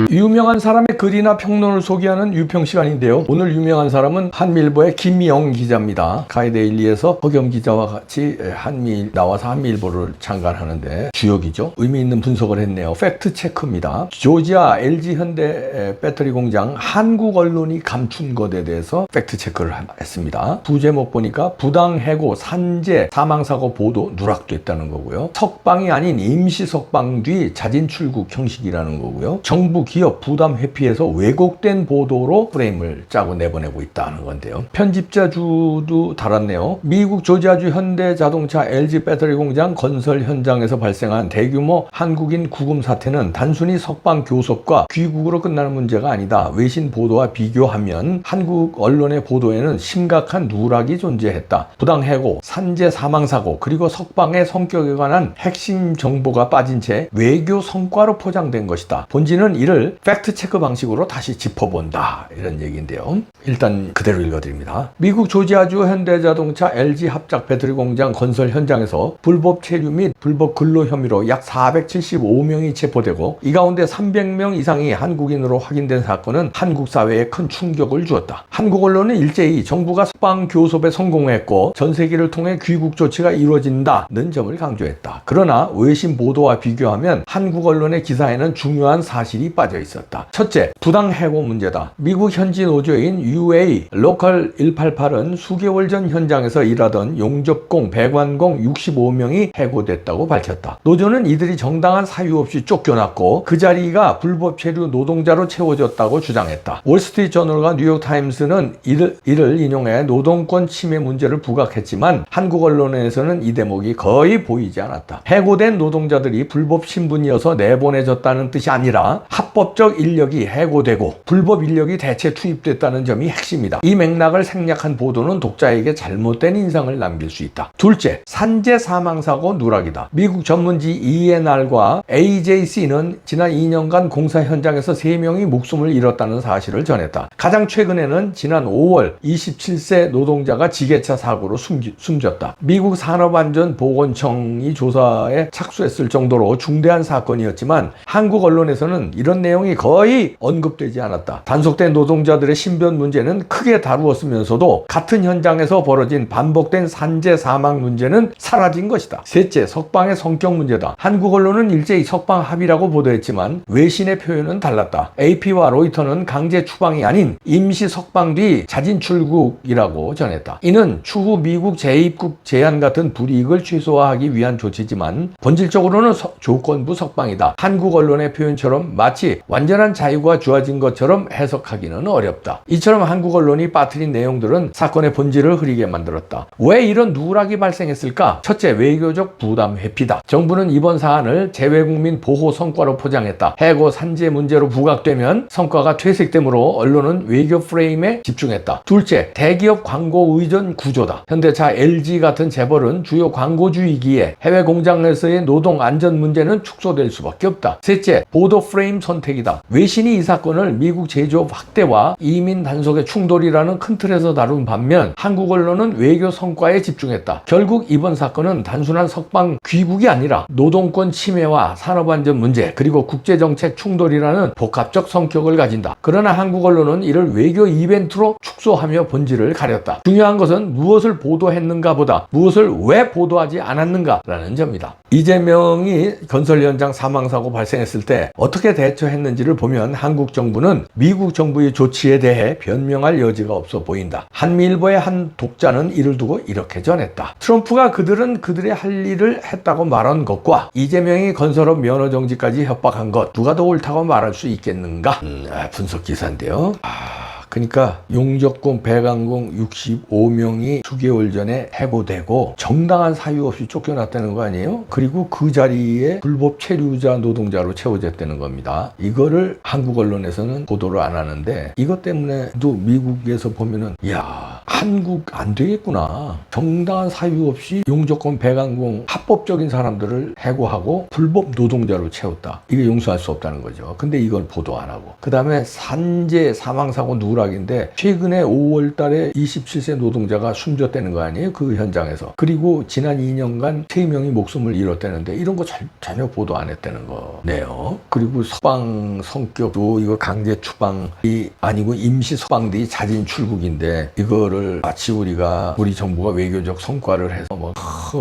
유명한 사람의 글이나 평론을 소개하는 유평 시간인데요. 오늘 유명한 사람은 한미일보의 김영 기자입니다. 가이데일리에서 허겸 기자와 같이 한미일 나와서 한미일보를 창간하는데 주역이죠. 의미 있는 분석을 했네요. 팩트 체크입니다. 조지아 LG 현대 배터리 공장 한국 언론이 감춘 것에 대해서 팩트 체크를 했습니다. 부제목 보니까 부당 해고 산재 사망사고 보도 누락됐다는 거고요. 석방이 아닌 임시 석방 뒤 자진 출국 형식이라는 거고요. 정부 기업 부담 회피해서 왜곡된 보도로 프레임을 짜고 내보내고 있다는 건데요. 편집자주도 달았네요. 미국 조지아주 현대자동차 LG 배터리 공장 건설 현장에서 발생한 대규모 한국인 구금 사태는 단순히 석방 교섭과 귀국으로 끝나는 문제가 아니다. 외신 보도와 비교하면 한국 언론의 보도에는 심각한 누락이 존재했다. 부당 해고, 산재 사망 사고, 그리고 석방의 성격에 관한 핵심 정보가 빠진 채 외교 성과로 포장된 것이다. 본지는 이를 팩트체크 방식으로 다시 짚어본다. 이런 얘기인데요. 일단 그대로 읽어드립니다. 미국 조지아주 현대자동차 LG 합작 배터리 공장 건설 현장에서 불법 체류 및 불법 근로 혐의로 약 475명이 체포되고 이 가운데 300명 이상이 한국인으로 확인된 사건은 한국 사회에 큰 충격을 주었다. 한국 언론은 일제히 정부가 석방 교섭에 성공했고 전세기를 통해 귀국 조치가 이루어진다는 점을 강조했다. 그러나 외신 보도와 비교하면 한국 언론의 기사에는 중요한 사실이 빠져 있었다. 첫째, 부당 해고 문제다. 미국 현지 노조인 UA 로컬 188은 수개월 전 현장에서 일하던 용접工, 배관공 65명이 해고됐다고 밝혔다. 노조는 이들이 정당한 사유 없이 쫓겨났고 그 자리가 불법 체류 노동자로 채워졌다고 주장했다. 월스트리트저널과 뉴욕타임스는 이를 인용해 노동권 침해 문제를 부각했지만 한국 언론에서는 이 대목이 거의 보이지 않았다. 해고된 노동자들이 불법 신분이어서 내보내졌다는 뜻이 아니라 합법적 인력이 해고되고 불법 인력이 대체 투입됐다는 점이 핵심이다. 이 맥락을 생략한 보도는 독자에게 잘못된 인상을 남길 수 있다. 둘째, 산재 사망사고 누락이다. 미국 전문지 ENR과 AJC는 지난 2년간 공사 현장에서 3명이 목숨을 잃었다는 사실을 전했다. 가장 최근에는 지난 5월 27세 노동자가 지게차 사고로 숨졌다. 미국 산업안전보건청이 조사에 착수했을 정도로 중대한 사건이었지만 한국 언론에서는 이런 내용이 거의 언급되지 않았다. 단속된 노동자들의 신변 문제는 크게 다루었으면서도 같은 현장에서 벌어진 반복된 산재 사망 문제는 사라진 것이다. 셋째, 석방의 성격 문제다. 한국 언론은 일제히 석방 합의라고 보도했지만 외신의 표현은 달랐다. AP와 로이터는 강제 추방이 아닌 임시 석방 뒤 자진 출국이라고 전했다. 이는 추후 미국 재입국 제한 같은 불이익을 최소화하기 위한 조치지만 본질적으로는 조건부 석방이다. 한국 언론의 표현처럼 마치 완전한 자유가 주어진 것처럼 해석하기는 어렵다. 이처럼 한국 언론이 빠뜨린 내용들은 사건의 본질을 흐리게 만들었다. 왜 이런 누락이 발생했을까? 첫째, 외교적 부담 회피다. 정부는 이번 사안을 재외국민 보호 성과로 포장했다. 해고 산재 문제로 부각되면 성과가 퇴색되므로 언론은 외교 프레임에 집중했다. 둘째, 대기업 광고 의존 구조다. 현대차, LG 같은 재벌은 주요 광고주이기에 해외 공장에서의 노동 안전 문제는 축소될 수밖에 없다. 셋째, 보도 프레임 선택이다. 외신이 이 사건을 미국 제조업 확대와 이민 단속의 충돌이라는 큰 틀에서 다룬 반면 한국 언론은 외교 성과에 집중했다. 결국 이번 사건은 단순한 석방 귀국이 아니라 노동권 침해와 산업안전 문제 그리고 국제정책 충돌이라는 복합적 성격을 가진다. 그러나 한국 언론은 이를 외교 이벤트로 축소하며 본질을 가렸다. 중요한 것은 무엇을 보도했는가 보다 무엇을 왜 보도하지 않았는가라는 점이다. 이재명이 건설 현장 사망사고 발생했을 때 어떻게 대처했는지를 보면 한국 정부는 미국 정부의 조치에 대해 변명할 여지가 없어 보인다. 한미일보의 한 독자는 이를 두고 이렇게 전했다. 트럼프가 그들의 할 일을 했다고 말한 것과 이재명이 건설업 면허 정지까지 협박한 것 누가 더 옳다고 말할 수 있겠는가? 분석 기사인데요. 그러니까 용접공, 배관공 65명이 수개월 전에 해고되고 정당한 사유 없이 쫓겨났다는 거 아니에요? 그리고 그 자리에 불법 체류자 노동자로 채워졌다는 겁니다. 이거를 한국 언론에서는 보도를 안 하는데 이것 때문에도 미국에서 보면은 야 한국 안 되겠구나. 정당한 사유 없이 용접권 배관공 합법적인 사람들을 해고하고 불법 노동자로 채웠다. 이게 용서할 수 없다는 거죠. 근데 이걸 보도 안 하고. 그 다음에 산재 사망사고 누락인데 최근에 5월 달에 27세 노동자가 숨졌다는 거 아니에요? 그 현장에서. 그리고 지난 2년간 3명이 목숨을 잃었다는데 이런 거 전혀 보도 안 했다는 거네요. 그리고 서방 성격도 이거 강제 추방이 아니고 임시 서방들이 자진 출국인데 이거를 마치 우리 정부가 외교적 성과를 해서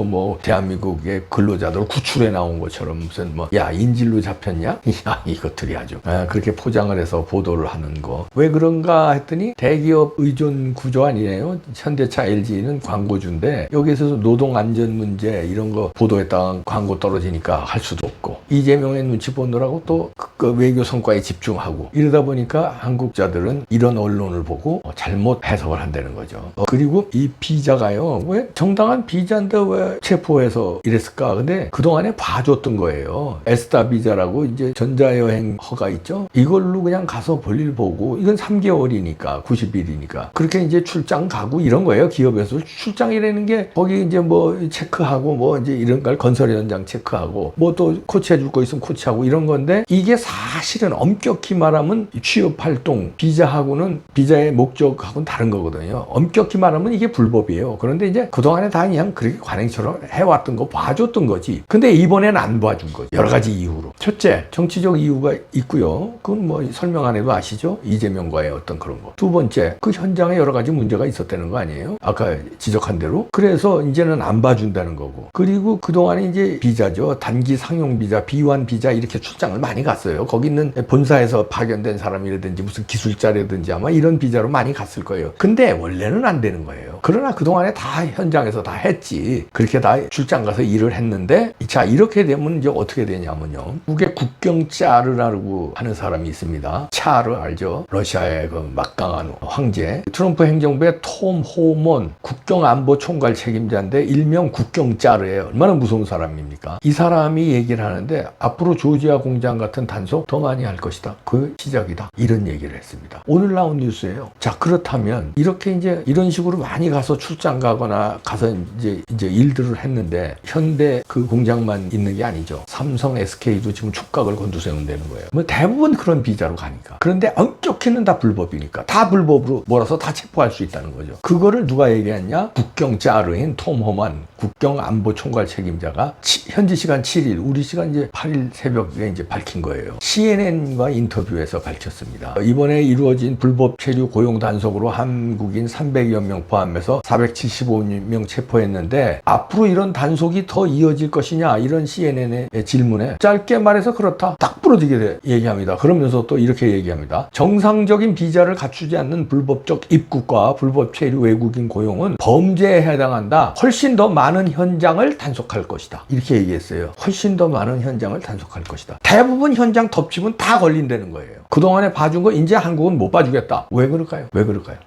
뭐 대한민국의 근로자들 구출해 나온 것처럼 무슨 야 인질로 잡혔냐? 야 이것들이 아주 그렇게 포장을 해서 보도를 하는 거. 왜 그런가 했더니 대기업 의존 구조 아니에요? 현대차 LG는 광고주인데 여기에서 노동 안전 문제 이런 거 보도했다가 광고 떨어지니까 할 수도 없고 이재명의 눈치 보느라고 또 그 외교 성과에 집중하고 이러다 보니까 한국자들은 이런 언론을 보고 잘못 해석을 한다는 거죠. 그리고 이 비자가요. 왜 정당한 비자인데 왜 체포해서 이랬을까? 근데 그동안에 봐줬던 거예요. 에스타 비자라고 이제 전자여행 허가 있죠? 이걸로 그냥 가서 볼일 보고 이건 3개월이니까 90일이니까 그렇게 이제 출장 가고 이런 거예요. 기업에서 출장이라는 게 거기 이제 뭐 체크하고 뭐 이제 이런 걸 건설 현장 체크하고 뭐 또 코치해 줄 거 있으면 코치하고 이런 건데 이게 사실은 엄격히 말하면 취업 활동 비자하고는 비자의 목적하고는 다른 거거든요. 엄격히 말하면 이게 불법이에요. 그런데 이제 그동안에 다 그냥 그렇게 관행처럼 해왔던 거 봐줬던 거지. 근데 이번엔 안 봐준 거지. 여러 가지 이유로. 첫째, 정치적 이유가 있고요. 그건 뭐 설명 안 해도 아시죠? 이재명과의 어떤 그런 거. 두 번째, 그 현장에 여러 가지 문제가 있었다는 거 아니에요? 아까 지적한 대로. 그래서 이제는 안 봐준다는 거고. 그리고 그동안에 이제 비자죠. 단기 상용 비자, 비완 비자 이렇게 출장을 많이 갔어요. 거기 있는 본사에서 파견된 사람이라든지 무슨 기술자라든지 아마 이런 비자로 많이 갔을 거예요. 근데 원래는 안 되는 거예요. 그러나 그동안에 다 현장에서 다 했지. 그렇게 다 출장 가서 일을 했는데 자 이렇게 되면 이제 어떻게 되냐면요. 미국의 국경 짜르라고 하는 사람이 있습니다. 차르 알죠? 러시아의 그 막강한 황제. 트럼프 행정부의 톰 호먼 국경안보총괄 책임자인데 일명 국경 짜르예요. 얼마나 무서운 사람입니까? 이 사람이 얘기를 하는데 앞으로 조지아 공장 같은 단속 더 많이 할 것이다. 그 시작이다. 이런 얘기를 했습니다. 오늘 나온 뉴스예요. 자 그렇다면 이렇게 이제 이런 식으로 많이 가서 출장 가거나 가서 이제 일들을 했는데 현대 그 공장만 있는 게 아니죠. 삼성, SK도 지금 촉각을 곤두세운다는 거예요. 뭐 대부분 그런 비자로 가니까. 그런데 엄격히는 다 불법이니까 다 불법으로 몰아서 다 체포할 수 있다는 거죠. 그거를 누가 얘기했냐? 국경 짜르인 톰 호만 국경안보총괄 책임자가 현지 시간 7일, 우리 시간 이제 8일 새벽에 이제 밝힌 거예요. CNN과 인터뷰에서 밝혔습니다. 이번에 이루어진 불법 체류 고용 단속으로 한국인 300여 명 포함해서 475명 체포했는데 앞으로 이런 단속이 더 이어질 것이냐 이런 CNN의 질문에 짧게 말해서 그렇다. 딱 부러지게 얘기합니다. 그러면서 또 이렇게 얘기합니다. 정상적인 비자를 갖추지 않는 불법적 입국과 불법 체류 외국인 고용은 범죄에 해당한다. 훨씬 더 많은 현장을 단속할 것이다. 이렇게 얘기했어요. 훨씬 더 많은 현장을 단속할 것이다. 대부분 현장 덮치면 다 걸린다는 거예요. 그동안에 봐준 거 이제 한국은 못 봐주겠다. 왜 그럴까요?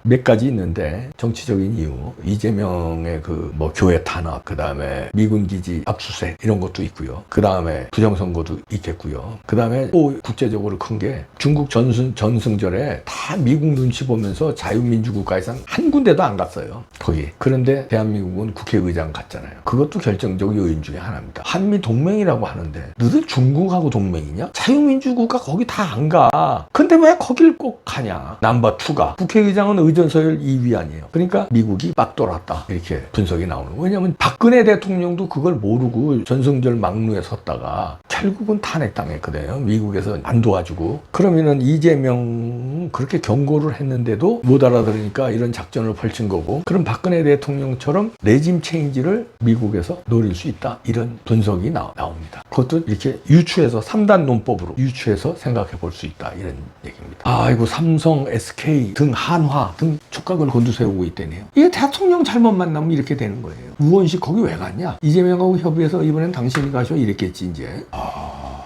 몇 가지 있는데 정치적인 이유, 이재명의 그 뭐 교회 탄압, 그 다음에 미군 기지 압수수색 이런 것도 있고요. 그 다음에 부정선거도 있겠고요. 그 다음에 또 국제적으로 큰 게 중국 전승절에 다 미국 눈치 보면서 자유민주국가에서는 한 군데도 안 갔어요. 거기. 그런데 대한민국은 국회의장 갔잖아요. 그것도 결정적 요인 중에 하나입니다. 한미 동맹이라고 하는데 너들 중국하고 동맹이냐? 자유민주국가 거기 다 안 가. 근데 왜 거길 꼭 가냐? 넘버 2가 국회의장은 의전서열 2위 아니에요. 그러니까 미국이 막 돌았다. 이렇게 분석이 나오는 거예요. 왜냐하면 박근혜 대통령도 그걸 모르고 전승절 막루에 섰다가 결국은 탄핵당했거든요. 미국에서 안 도와주고. 그러면은 이재명 그렇게 경고를 했는데도 못 알아들으니까 이런 작전을 펼친 거고. 그럼 박근혜 대통령처럼 레짐 체인지를 미국에서 노릴 수 있다. 이런 분석이 나옵니다. 그것도 이렇게 유추해서 3단 논법으로 유추해서 생각해 볼 수 있다. 이런 얘기입니다. 아이고 삼성, SK 등 한화 등 촉각을 곤두세우고 있다네요. 이게 대통령 잘못 만나면 이렇게 되는 거예요. 우원식 거기 왜 갔냐? 이재명하고 협의해서 이번엔 당신이 가셔 이랬겠지 이제.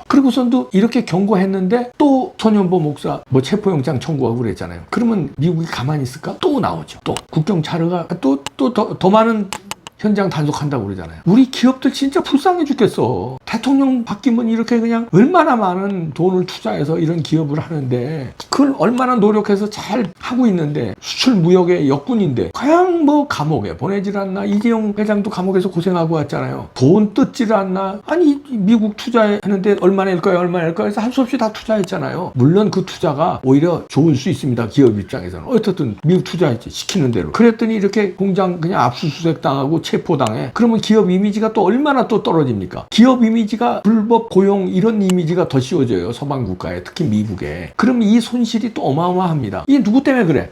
그리고선도 이렇게 경고했는데 또 손현보 목사 뭐 체포영장 청구하고 그랬잖아요. 그러면 미국이 가만히 있을까? 또 나오죠. 또 국경 차르가 또 더 많은 현장 단속한다고 그러잖아요. 우리 기업들 진짜 불쌍해 죽겠어. 대통령 바뀌면 이렇게 그냥 얼마나 많은 돈을 투자해서 이런 기업을 하는데 그걸 얼마나 노력해서 잘 하고 있는데 수출 무역의 역군인데 그냥 뭐 감옥에 보내질 않나. 이재용 회장도 감옥에서 고생하고 왔잖아요. 돈 뜯질 않나. 아니 미국 투자했는데 얼마나 일까요? 얼마나 일까요? 해서 할 수 없이 다 투자했잖아요. 물론 그 투자가 오히려 좋을 수 있습니다. 기업 입장에서는. 어쨌든 미국 투자했지. 시키는 대로. 그랬더니 이렇게 공장 그냥 압수수색 당하고 체포당해. 그러면 기업 이미지가 또 얼마나 또 떨어집니까? 기업 이미지가 불법 고용 이런 이미지가 더 씌워져요. 서방 국가에. 특히 미국에. 그럼 이 손실이 또 어마어마합니다. 이게 누구 때문에 그래?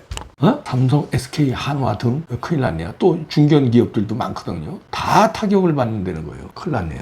삼성, SK, 한화 등 큰일 났네요. 또 중견 기업들도 많거든요. 다 타격을 받는다는 거예요. 큰일 났네요.